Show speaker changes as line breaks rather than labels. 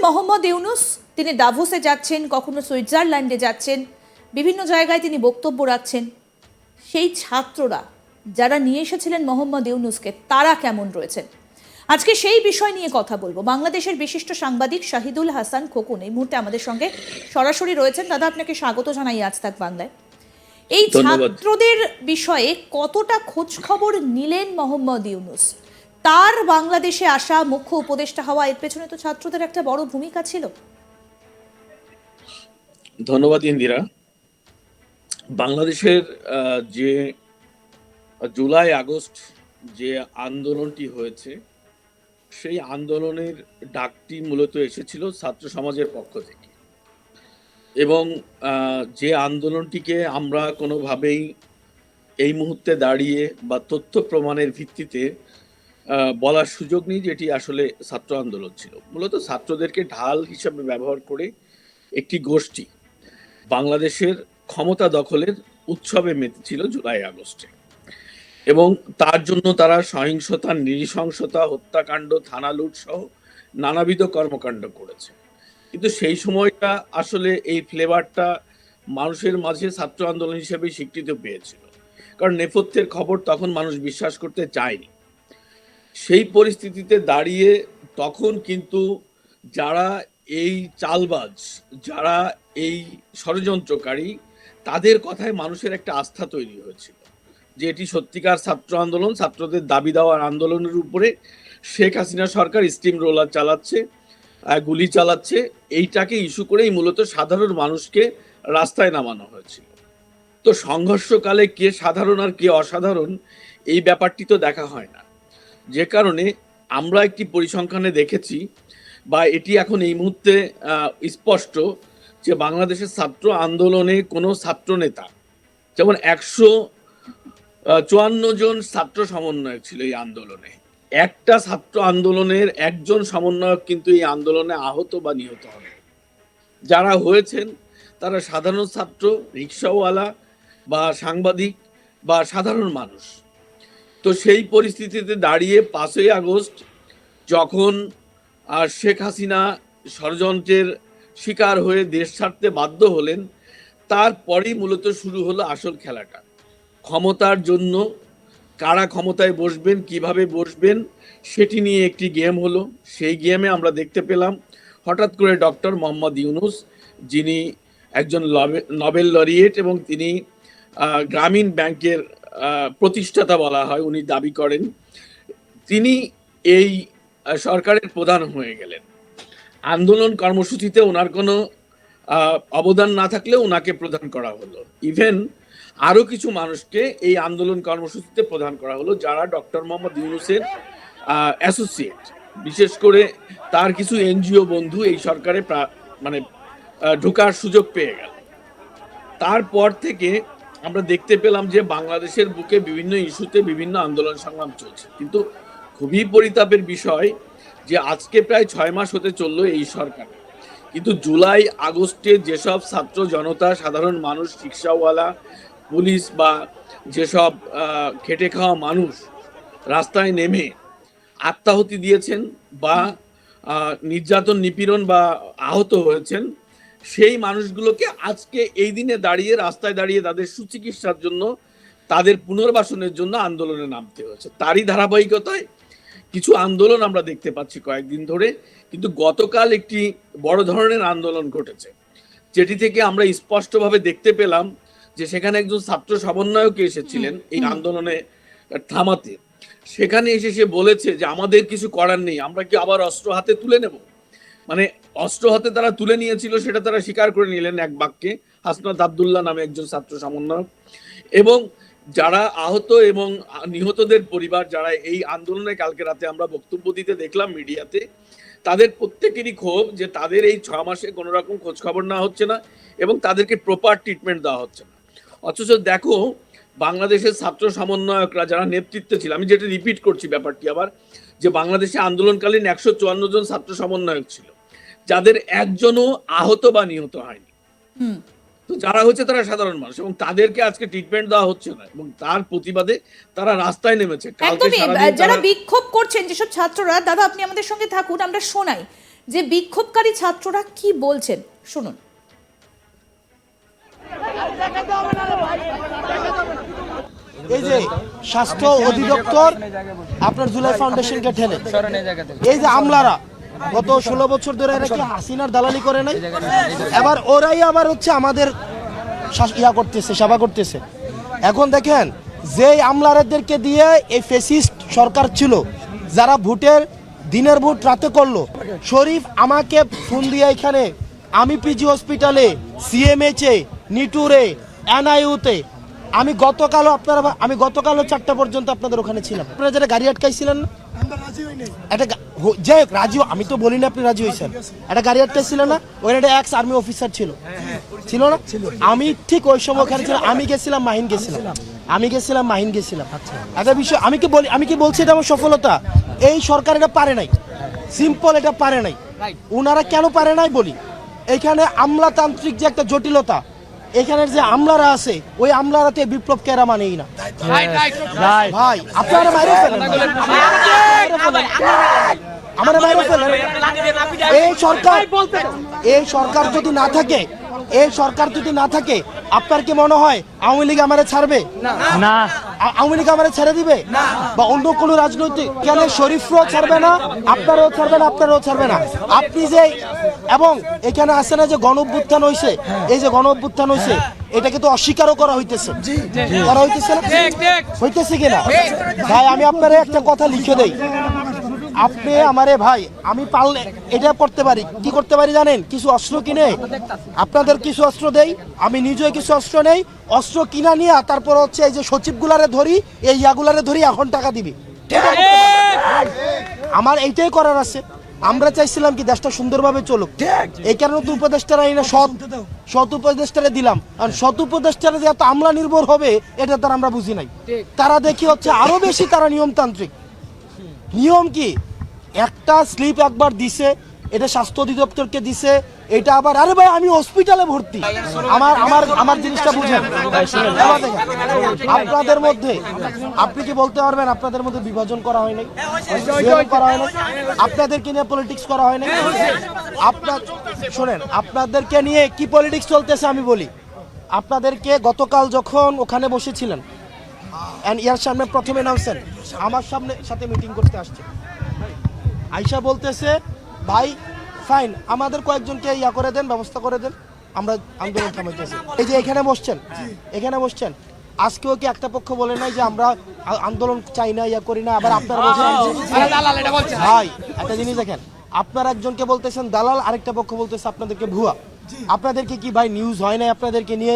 মোহাম্মদ ইউনূস, তিনি দাভোসে যাচ্ছেন, কখনো সুইজারল্যান্ডে যাচ্ছেন, বিভিন্ন জায়গায় তিনি বক্তব্য রাখছেন। সেই ছাত্ররা যারা নিয়ে এসেছিলেন মোহাম্মদ ইউনূসকে, তারা কেমন রয়েছেন? আজকে সেই বিষয় নিয়ে কথা বলবো। বাংলাদেশের বিশিষ্ট সাংবাদিক শাহিদুল হাসান খোকন এই মুহূর্তে আমাদের সঙ্গে সরাসরি রয়েছেন। দাদা, আপনাকে স্বাগত জানাই আজ তাক বাংলায়। এই ছাত্রদের বিষয়ে কতটা খোঁজ খবর নিলেন মোহাম্মদ ইউনূস? তার বাংলাদেশে আসা, মুখ্য উপদেষ্টা হওয়া, এর পেছনে তো ছাত্রদের একটা বড় ভূমিকা ছিল।
ধন্যবাদ ইন্দিরা। বাংলাদেশের যে জুলাই আগস্ট যে আন্দোলনটি হয়েছে, সেই আন্দোলনের ডাকটি মূলত এসেছিল ছাত্র সমাজের পক্ষ থেকে, এবং যে আন্দোলনটিকে আমরা কোনোভাবেই এই মুহূর্তে দাঁড়িয়ে বা তথ্য প্রমাণের ভিত্তিতে বলার সুযোগ নেই যে এটি আসলে ছাত্র আন্দোলন ছিল। মূলত ছাত্রদেরকে ঢাল হিসাবে ব্যবহার করে একটি গোষ্ঠী বাংলাদেশের ক্ষমতা দখলের উৎসবে মেতেছিল জুলাই আগস্টে, এবং তার জন্য তারা সহিংসতা, নৃশংসতা, হত্যাকাণ্ড, থানা লুট সহ নানাবিধ কর্মকাণ্ড করেছে। কিন্তু সেই সময়টা আসলে এই ফ্লেভারটা মানুষের মাঝে ছাত্র আন্দোলন হিসেবে স্বীকৃতি পেয়েছিল, কারণ নেপথ্যের খবর তখন মানুষ বিশ্বাস করতে চায়নি। সেই পরিস্থিতিতে দাঁড়িয়ে তখন কিন্তু যারা এই চালবাজ, যারা এই ষড়যন্ত্রকারী, তাদের কথায় মানুষের একটা আস্থা তৈরি হয়েছিল যে এটি সত্যিকার ছাত্র আন্দোলন, ছাত্রদের দাবি দেওয়ার আন্দোলনের উপরে শেখ হাসিনা সরকার স্টিম রোলার চালাচ্ছে, গুলি চালাচ্ছে। এইটাকে ইস্যু করেই মূলত সাধারণ মানুষকে রাস্তায় নামানো হয়েছিল। তো সংঘর্ষকালে কে সাধারণ আর কে অসাধারণ, এই ব্যাপারটি তো দেখা হয় না। যে কারণে আমরা একটি পরিসংখ্যানে দেখেছি, বা এটি এখন এই মুহূর্তে স্পষ্ট, যে বাংলাদেশের ছাত্র আন্দোলনে কোনো ছাত্র নেতা, যেমন 154 জন ছাত্র সমন্বয়ক ছিল এই আন্দোলনে, একটা ছাত্র আন্দোলনের একজন সমন্বয়ক কিন্তু এই আন্দোলনে আহত বা নিহত হন। যারা হয়েছেন তারা সাধারণ ছাত্র, রিক্সাওয়ালা বা সাংবাদিক বা সাধারণ মানুষ। তো সেই পরিস্থিতিতে দাঁড়িয়ে 5ই আগস্ট যখন শেখ হাসিনা ষড়যন্ত্রের শিকার হয়ে দেশ ছাড়তে বাধ্য হলেন, তারপরেই মূলত শুরু হলো আসল খেলাটা। ক্ষমতার জন্য কারা ক্ষমতায় বসবেন, কিভাবে বসবেন, সেটি নিয়ে একটি গেম হলো। সেই গেমে আমরা দেখতে পেলাম হঠাৎ করে ডক্টর মোহাম্মদ ইউনূস, যিনি একজন নোবেল লরিয়েট এবং তিনি গ্রামীণ ব্যাংকের প্রতিষ্ঠাতা বলা হয়, উনি দাবি করেন, তিনি এই সরকারের প্রধান হয়ে গেলেন। আন্দোলন কর্মসূচিতে ওনার কোনো অবদান না থাকলেও ওনাকে প্রদান করা হলো। ইভেন আরো কিছু মানুষকে এই আন্দোলন কর্মসূচিতে প্রদান করা হলো, যারা ডক্টর মোহাম্মদ ইউনূসের অ্যাসোসিয়েট। বিশেষ করে তার কিছু এনজিও বন্ধু এই সরকারে মানে ঢোকার সুযোগ পেয়ে গেল। তারপর থেকে আমরা দেখতে পেলাম যে বাংলাদেশের বুকে বিভিন্ন ইস্যুতে বিভিন্ন আন্দোলন সংগ্রাম চলছে। কিন্তু খুবই পরিতাপের বিষয় যে আজকে প্রায় 6 মাস হতে চললো এই সরকার, কিন্তু জুলাই আগস্টে যেসব ছাত্র জনতা, সাধারণ মানুষ, রিক্সাওয়ালা, পুলিশ বা যেসব খেটে খাওয়া মানুষ রাস্তায় নেমে আত্মাহুতি দিয়েছেন বা নির্যাতন, নিপীড়ন বা আহত হয়েছেন, সেই মানুষগুলোকে আজকে এই দিনে দাঁড়িয়ে রাস্তায় দাঁড়িয়ে তাদের সুচিকিৎসার জন্য, তাদের পুনর্বাসনের জন্য আন্দোলনে নামতে হয়েছে। তারই ধারাবাহিকতায় কিছু আন্দোলন আমরা দেখতে পাচ্ছি কয়েকদিন ধরে, কিন্তু গতকাল একটি বড় ধরনের আন্দোলন ঘটেছে, যেটি থেকে আমরা স্পষ্টভাবে দেখতে পেলাম যে সেখানে একজন ছাত্র সমন্বয়ক এসেছিলেন এই আন্দোলনে থামাতে। সেখানে এসে সে বলেছে যে আমাদের কিছু করার নেই, আমরা কি আবার অস্ত্র হাতে তুলে নেব? মানে অস্ত্র হাতে তারা তুলে নিয়েছিল সেটা তারা স্বীকার করে নিলেন এক বাক্যে, হাসনাত আবদুল্লাহ নামে একজন ছাত্র সমন্বয়ক। এবং যারা আহত এবং নিহতদের পরিবার, যারা এই আন্দোলনে কালকে রাতে আমরা বক্তব্য দিতে দেখলাম মিডিয়াতে, তাদের প্রত্যেকেরই ক্ষোভ যে তাদের এই 6 মাসে কোনো রকম খোঁজ খবর নেওয়া হচ্ছে না এবং তাদেরকে প্রপার ট্রিটমেন্ট দেওয়া হচ্ছে না। অথচ দেখো, বাংলাদেশের ছাত্র সমন্বয়করা যারা নেতৃত্বে ছিল, আমি যেটা রিপিট করছি ব্যাপারটি আবার, যে বাংলাদেশে আন্দোলনকালীন 154 জন ছাত্র সমন্বয়ক ছিল, যাদের একজনও আহত বা নিহত হয়নি। তো যারা হচ্ছে তারা সাধারণ মানুষ, এবং তাদেরকে আজকে ট্রিটমেন্ট দেওয়া হচ্ছে না, এবং তার প্রতিবাদে তারা রাস্তায় নেমেছে।
যারা বিক্ষোভ করছেন যেসব ছাত্ররা, দাদা আপনি আমাদের সঙ্গে থাকুন, আমরা শোনাই যে বিক্ষোভকারী ছাত্ররা কি বলছেন শুনুন।
এই যে স্বাস্থ্য অধিদপ্তর আপনার জুলাই ফাউন্ডেশনকে ঠেলে, এই যে আমলারা গত 16 বছর ধরে এরা কি হাসিনার দালালি করে নাই, এবার ওরাই আবার হচ্ছে আমাদের ইয়া করতেছে, সেবা করতেছে। এখন দেখেন যে আমলারাদেরকে দিয়ে এই ফেসিস্ট সরকার ছিল, যারা ভোটের দিনের ভোট রাতে করলো, শরীফ আমাকে ফোন দিয়ে এখানে আমি পিজি হসপিটালে, সিএমএইচে, নিটুরে, এনআইউতে আমি গতকালও 4টা পর্যন্ত আপনাদের ওখানে ছিলাম। আপনারা যারা গাড়ি আটকাইছিলেন না, একটা যে রাজি, আমি তো বলি না আপনি রাজি হয়েছেন, একটা গাড়ি আটকাইছিলেন না, ওখানে একটা এক্স আর্মি অফিসার ছিল না? আমি ঠিক ওই সময় ওখানে ছিলাম, আমি গেছিলাম মাহিন গেছিলাম। একটা বিষয় আমি কি বলছি, এটা আমার সফলতা। এই সরকার এটা পারে নাই, সিম্পল এটা পারে নাই। ওনারা কেন পারে নাই বলি, এখানে আমলাতান্ত্রিক যে একটা জটিলতা, এখানের যে আমলারা আছে ওই আমলারাতে বিপ্লব কেরা মানেই না ভাই। আপনারা মাইরে ফেলেন, আমাদের মাইরে ফেলেন। এই সরকার যদি না থাকে, আপনার কি মনে হয় আওয়ামী লীগ আমারে ছাড়বে? না। আওয়ামী লীগ আমারে ছেড়ে দিবে? বা অন্য কোন রাজনৈতিক, কেন শরীফরাও ছাড়বে না, আপনারাও ছাড়বে না। আপনি যে এবং এখানে আসে না যে গণ-অভ্যুত্থান হইছে, এই যে গণ-অভ্যুত্থান হইছে, এটাকে তো অস্বীকারও করা হইতেছে কিনা ভাই? আমি আপনারে একটা কথা লিখে দেই, আপনি আমারে ভাই, আমি পারলে এটা করতে পারি, কি করতে পারি জানেন? কিছু অস্ত্র কিনে আপনাদের কিছু অস্ত্র দেই, আমি নিজে কিছু অস্ত্র নেই, অস্ত্র কিনা নিয়ে তারপর হচ্ছে এই যে সচিবগুলারে ধরি, এই ইয়াগুলারে ধরি, এখন টাকা দিবি। আমার এইটাই করার আছে। আমরা চাইছিলাম কি দেশটা সুন্দরভাবে চলুক, এই কারণে তো উপদেষ্টারা এই না সৎ উপদেষ্টারে দিলাম। আর সৎ উপদেষ্টারা যে এত আমলা নির্ভর হবে এটা তার আমরা বুঝি নাই। তারা দেখি হচ্ছে আরো বেশি তারা নিয়মতান্ত্রিক। নিয়ম কি, একটা স্লিপ একবার দিছে, এটা স্বাস্থ্য অধিদপ্তরকে দিছে, এটা আবার আরে ভাই আমি হসপিটালে ভর্তি। আমার জিনিসটা বুঝেন। আপনাদের মধ্যে আপনি কি বলতে পারবেন আপনাদের মধ্যে বিভাজন করা হয় নাই? আপনাদেরকে নিয়ে পলিটিক্স করা হয় নাই? শোনেন, আপনাদেরকে নিয়ে কি পলিটিক্স চলতেছে আমি বলি। আপনাদেরকে গতকাল যখন ওখানে বসেছিলেন, ইয়ার সামনে প্রথমে নামছেন, আমার সাথে মিটিং করতে আসছে, আয়শা বলতেছে ভাই ফাইন, আমাদের কয়েকজনকে ইয়া করে দেন, ব্যবস্থা করে দেন, আমরা আন্দোলন থামাইতেছি। এই যে এখানে বসছেন, আজকেও কি একটা পক্ষ বলে নাই যে আমরা আন্দোলন চাই না, ইয়া করি না? আবার আপনারা ভাই একটা জিনিস দেখেন, আপনারা একজনকে বলতেছেন দালাল, আরেকটা পক্ষ বলতেছে আপনাদেরকে ভুয়া। আপনাদেরকে কি ভাই নিউজ হয় নাই আপনাদেরকে নিয়ে?